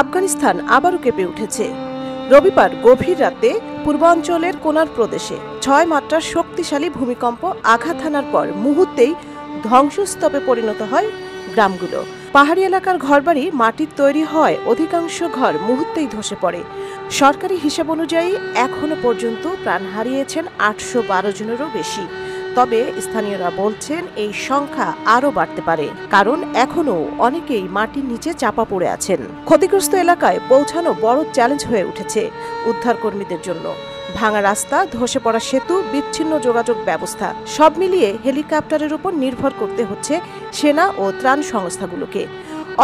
আফগানিস্তান আবারও কেঁপে উঠেছে। রবিবার গভীর রাতে পূর্বাঞ্চলের কোনার প্রদেশে ৬ মাত্রার শক্তিশালী ভূমিকম্প আঘাত হানার পর মুহূর্তেই ধ্বংসস্তূপে পরিণত হয় গ্রামগুলো। পাহাড়ি এলাকার ঘরবাড়ি মাটির তৈরি হয়, অধিকাংশ ঘর মুহূর্তেই ধসে পড়ে। সরকারি হিসাব অনুযায়ী এখনো পর্যন্ত প্রাণ হারিয়েছেন ৮১২ জনেরও বেশি। তবে স্থানীয়রা বলছেন এই সংখ্যা আরও বাড়তে পারে, কারণ এখনও অনেকেই মাটির নিচে চাপা পড়ে আছেন। ক্ষতিগ্রস্ত এলাকায় পৌঁছানো বড় চ্যালেঞ্জ হয়ে উঠেছে উদ্ধারকর্মীদের জন্য। ভাঙা রাস্তা, ধসে পড়া সেতু, বিচ্ছিন্ন যোগাযোগ ব্যবস্থা সব মিলিয়ে হেলিকপ্টারের উপর নির্ভর করতে হচ্ছে সেনা ও ত্রাণ সংস্থাগুলোকে।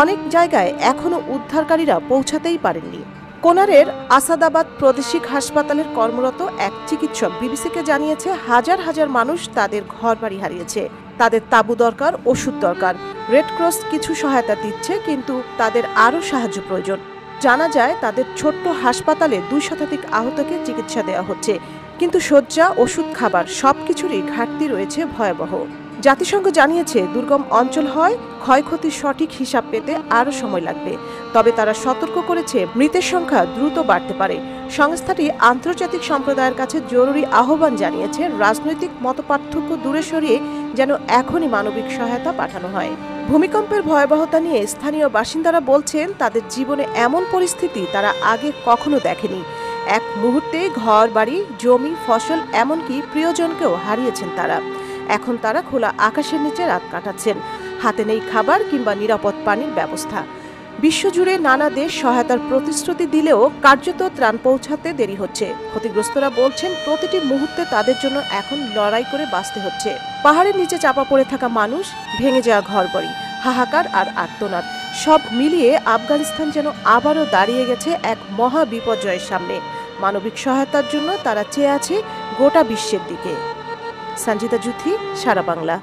অনেক জায়গায় এখনও উদ্ধারকারীরা পৌঁছাতেই পারেননি। কোনারের আসাদাবাদ প্রাদেশিক হাসপাতালের কর্মরত এক চিকিৎসক বিবিসিকে জানিয়েছে, হাজার হাজার মানুষ তাদের ঘরবাড়ি হারিয়েছে। তাদের তাঁবু দরকার, ওষুধ দরকার। রেড ক্রস কিছু সহায়তা দিচ্ছে, কিন্তু তাদের আরও সাহায্য প্রয়োজন। জানা যায় তাদের ছোট্ট হাসপাতালে ২ শতাধিক আহতকে চিকিৎসা দেওয়া হচ্ছে, কিন্তু শয্যা, ওষুধ, খাবার সবকিছুরই ঘাটতি রয়েছে ভয়াবহ। জাতিসংঘ জানিয়েছে, দুর্গম অঞ্চল হয় ক্ষয়ক্ষতির সঠিক হিসাব পেতে আরও সময় লাগবে। তবে তারা সতর্ক করেছে, মৃতের সংখ্যা দ্রুত বাড়তে পারে। সংস্থাটি আন্তর্জাতিক সম্প্রদায়ের কাছে জরুরি আহ্বান জানিয়েছে, রাজনৈতিক মতপার্থক্য দূরে সরিয়ে যেন এখনই মানবিক সহায়তা পাঠানো হয়। ভূমিকম্পের ভয়াবহতা নিয়ে স্থানীয় বাসিন্দারা বলছেন, তাদের জীবনে এমন পরিস্থিতি তারা আগে কখনো দেখেনি। এক মুহূর্তে ঘর বাড়ি, জমি, ফসল, এমনকি প্রিয়জনকেও হারিয়েছেন তারা। এখন তারা খোলা আকাশের নিচে রাত কাটাচ্ছেন। হাতে নেই খাবার কিংবা নিরাপদ পানির ব্যবস্থা। বিশ্বজুড়ে নানা দেশ সহায়তার প্রতিশ্রুতি দিলেও কার্যত ত্রাণ পৌঁছাতে দেরি হচ্ছে। ক্ষতিগ্রস্তরা বলছেন, প্রতিটি মুহূর্তে তাদের জন্য এখন লড়াই করে বাঁচতে হচ্ছে। পাহাড়ের নিচে চাপা পড়ে থাকা মানুষ, ভেঙে যাওয়া ঘরবাড়ি, হাহাকার আর আর্তনাদ সব মিলিয়ে আফগানিস্তান যেন আবারও দাঁড়িয়ে গেছে এক মহা বিপর্যয়ের সামনে। মানবিক সহায়তার জন্য তারা চেয়ে আছে গোটা বিশ্বের দিকে। সঞ্জিতা জুথি, সারা বাংলা।